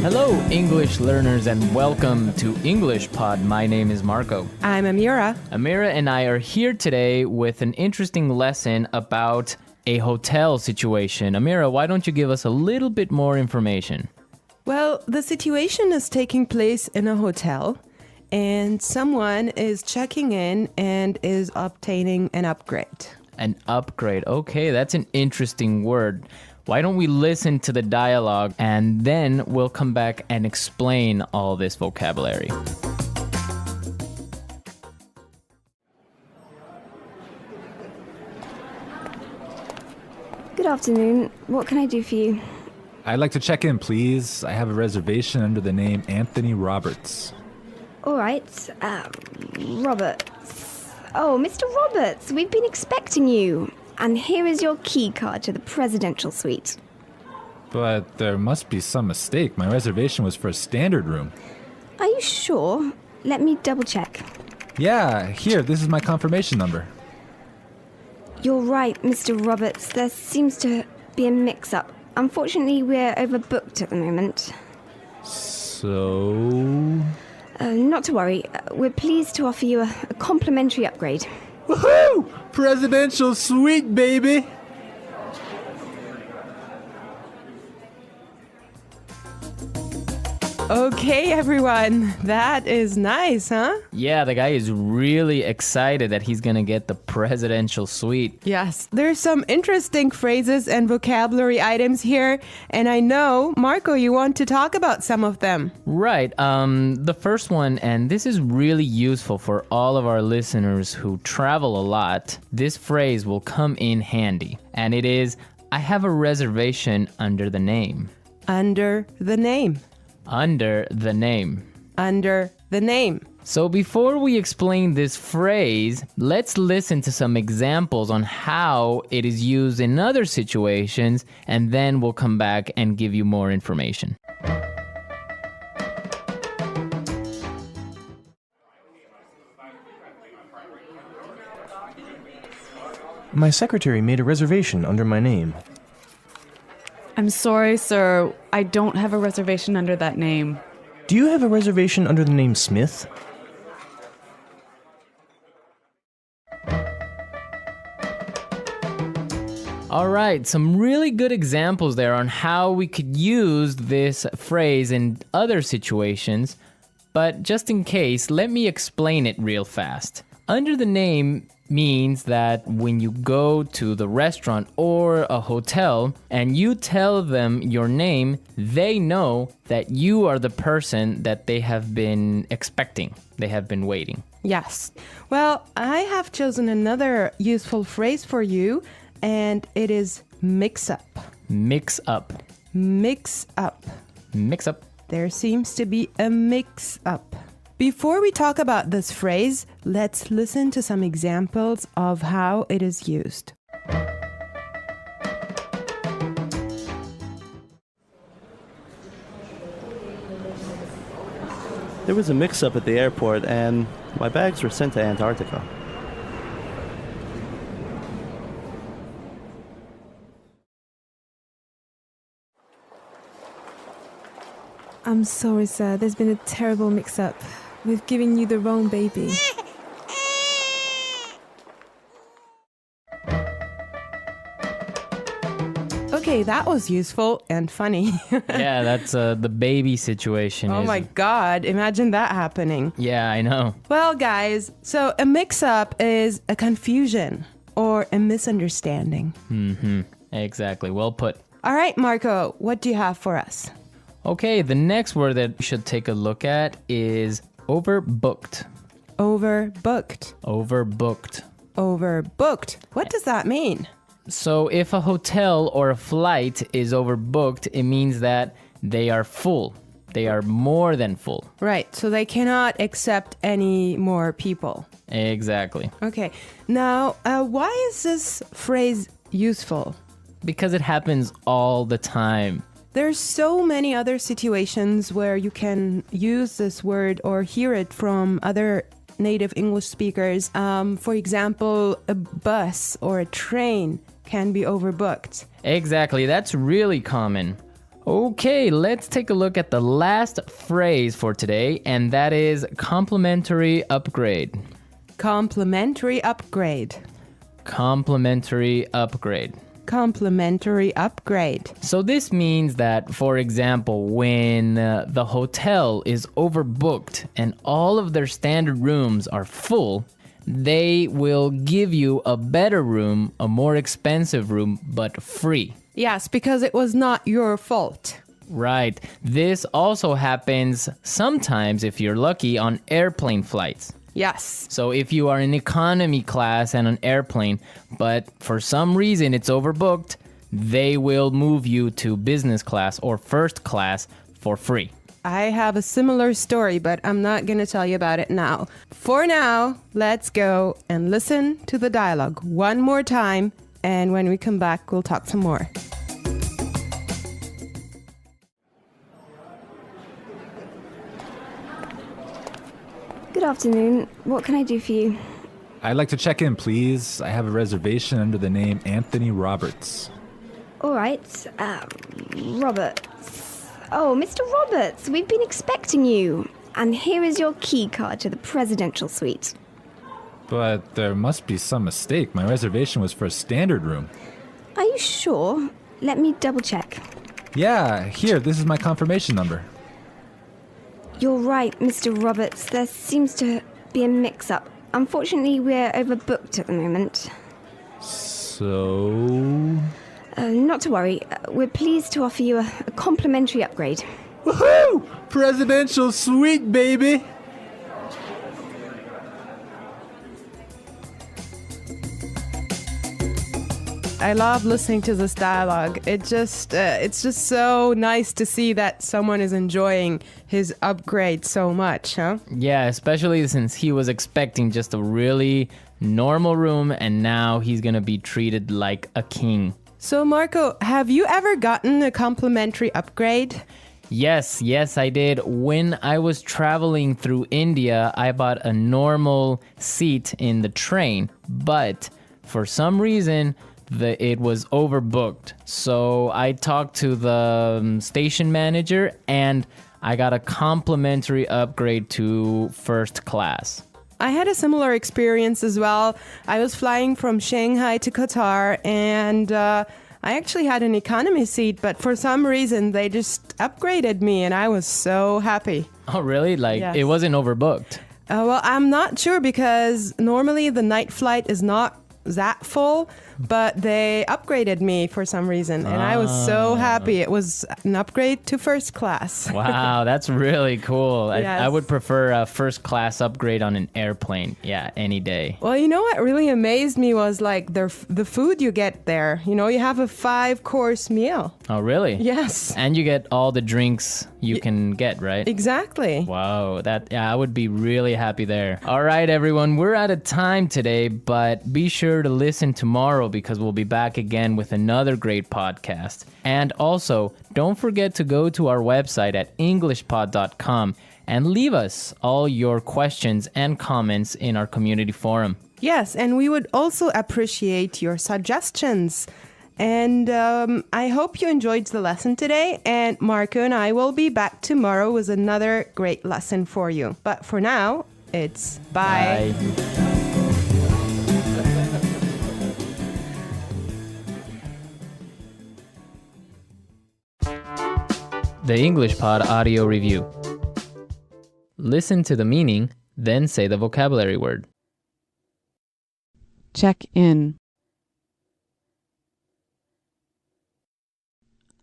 Hello, English learners, and welcome to English Pod. My name is Marco. I'm Amira. Amira and I are here today with an interesting lesson about a hotel situation. Amira, why don't you give us a little bit more information? Well, the situation is taking place in a hotel, and someone is checking in and is obtaining an upgrade. An upgrade. Okay, that's an interesting word. Why don't we listen to the dialogue and then we'll come back and explain all this vocabulary. Good afternoon. What can I do for you? I'd like to check in, please. I have a reservation under the name Anthony Roberts. All right. Roberts. Oh, Mr. Roberts, we've been expecting you. And here is your key card to the presidential suite. But there must be some mistake. My reservation was for a standard room. Are you sure? Let me double check. Yeah, here, this is my confirmation number. You're right, Mr. Roberts. There seems to be a mix-up. Unfortunately, we're overbooked at the moment. So... Not to worry. We're pleased to offer you a complimentary upgrade. Woohoo! Presidential suite, baby! Okay, everyone. That is nice, huh? Yeah, the guy is really excited that he's gonna get the presidential suite. Yes, there's some interesting phrases and vocabulary items here, and I know, Marco, you want to talk about some of them. Right. The first one, and this is really useful for all of our listeners who travel a lot. This phrase will come in handy, and it is, I have a reservation under the name. Under the name. Under the name. Under the name. So before we explain this phrase, let's listen to some examples on how it is used in other situations, and then we'll come back and give you more information. My secretary made a reservation under my name. I'm sorry, sir. I don't have a reservation under that name. Do you have a reservation under the name Smith? All right, some really good examples there on how we could use this phrase in other situations, but just in case, let me explain it real fast. Under the name means that when you go to the restaurant or a hotel and you tell them your name, they know that you are the person that they have been expecting. They have been waiting. Yes. Well, I have chosen another useful phrase for you, and it is mix up. Mix up. Mix up. Mix up. There seems to be a mix up. Before we talk about this phrase, let's listen to some examples of how it is used. There was a mix-up at the airport and my bags were sent to Antarctica. I'm sorry, sir. There's been a terrible mix-up. We've given you the wrong baby. Okay, that was useful and funny. Yeah, that's the baby situation. Oh my God, imagine that happening. Yeah, I know. Well, guys, so a mix-up is a confusion or a misunderstanding. Mm-hmm. Exactly. Well put. All right, Marco, what do you have for us? Okay, the next word that we should take a look at is overbooked. Overbooked. Overbooked. Overbooked. What does that mean? So if a hotel or a flight is overbooked, it means that they are full. They are more than full. Right, so they cannot accept any more people. Exactly. Okay, now why is this phrase useful? Because it happens all the time. There's so many other situations where you can use this word or hear it from other native English speakers. For example, a bus or a train can be overbooked. Exactly, that's really common. Okay, let's take a look at the last phrase for today, and that is complimentary upgrade. Complimentary upgrade. Complimentary upgrade. Complimentary upgrade. So this means that, for example, when the hotel is overbooked and all of their standard rooms are full, they will give you a better room, a more expensive room, but free. Yes, because it was not your fault. Right. This also happens sometimes, if you're lucky, on airplane flights. Yes. So if you are in economy class and an airplane, but for some reason it's overbooked, they will move you to business class or first class for free. I have a similar story, but I'm not going to tell you about it now. For now, let's go and listen to the dialogue one more time, and when we come back, we'll talk some more. Good afternoon. What can I do for you? I'd like to check in, please. I have a reservation under the name Anthony Roberts. All right. Roberts. Oh, Mr. Roberts, we've been expecting you. And here is your key card to the presidential suite. But there must be some mistake. My reservation was for a standard room. Are you sure? Let me double check. Yeah, here, this is my confirmation number. You're right, Mr. Roberts. There seems to be a mix-up. Unfortunately, we're overbooked at the moment. So... Not to worry. We're pleased to offer you a complimentary upgrade. Woohoo! Presidential suite, baby! I love listening to this dialogue. It's just so nice to see that someone is enjoying his upgrade so much, huh? Yeah, especially since he was expecting just a really normal room and now he's gonna be treated like a king. So Marco, have you ever gotten a complimentary upgrade? Yes, I did. When I was traveling through India, I bought a normal seat in the train, but for some reason, it was overbooked. So I talked to the station manager and I got a complimentary upgrade to first class. I had a similar experience as well. I was flying from Shanghai to Qatar and I actually had an economy seat, but for some reason they just upgraded me and I was so happy. Oh, really? Like, Yes. It wasn't overbooked? Well, I'm not sure because normally the night flight is not that full, but they upgraded me for some reason and I was so happy. It was an upgrade to first class. Wow, that's really cool. Yes. I would prefer a first class upgrade on an airplane. Yeah, any day. Well, you know what really amazed me was like the food you get there. You know, you have a 5-course meal. Oh, really? Yes. And you get all the drinks you can get, right? Exactly. Wow, I would be really happy there. All right, everyone, we're out of time today, but be sure to listen tomorrow because we'll be back again with another great podcast. And also, don't forget to go to our website at englishpod.com and leave us all your questions and comments in our community forum. Yes, and we would also appreciate your suggestions. And I hope you enjoyed the lesson today. And Marco and I will be back tomorrow with another great lesson for you. But for now, it's bye. The English Pod Audio Review. Listen to the meaning, then say the vocabulary word. Check in.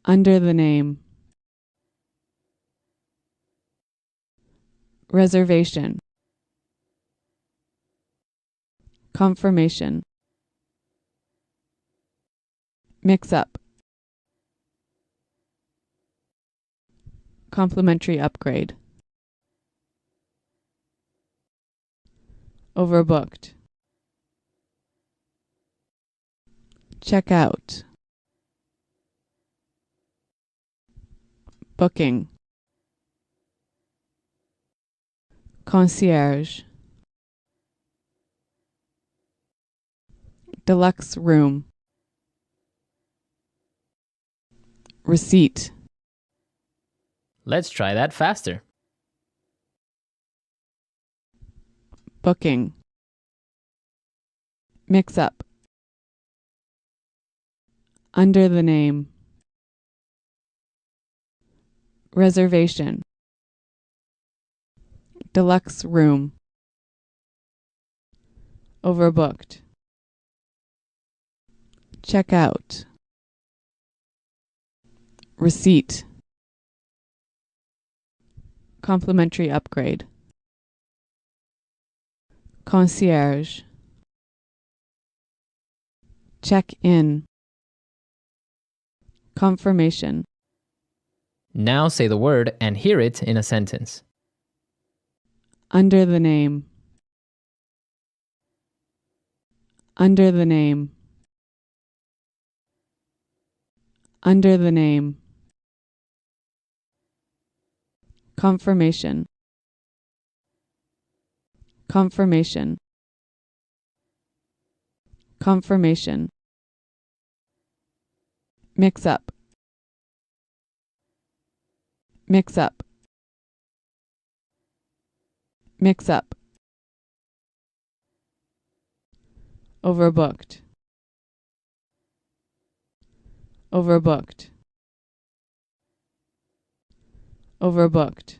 Under the name. Reservation. Confirmation. Mix up. Complimentary upgrade. Overbooked. Check out. Booking. Concierge. Deluxe room. Receipt. Let's try that faster. Booking. Mix up. Under the name. Reservation. Deluxe room. Overbooked. Check out. Receipt. Complimentary upgrade. Concierge. Check in. Confirmation. Now say the word and hear it in a sentence. Under the name. Under the name. Under the name. Confirmation. Confirmation. Confirmation. Mix up. Mix up. Mix up. Overbooked. Overbooked. Overbooked.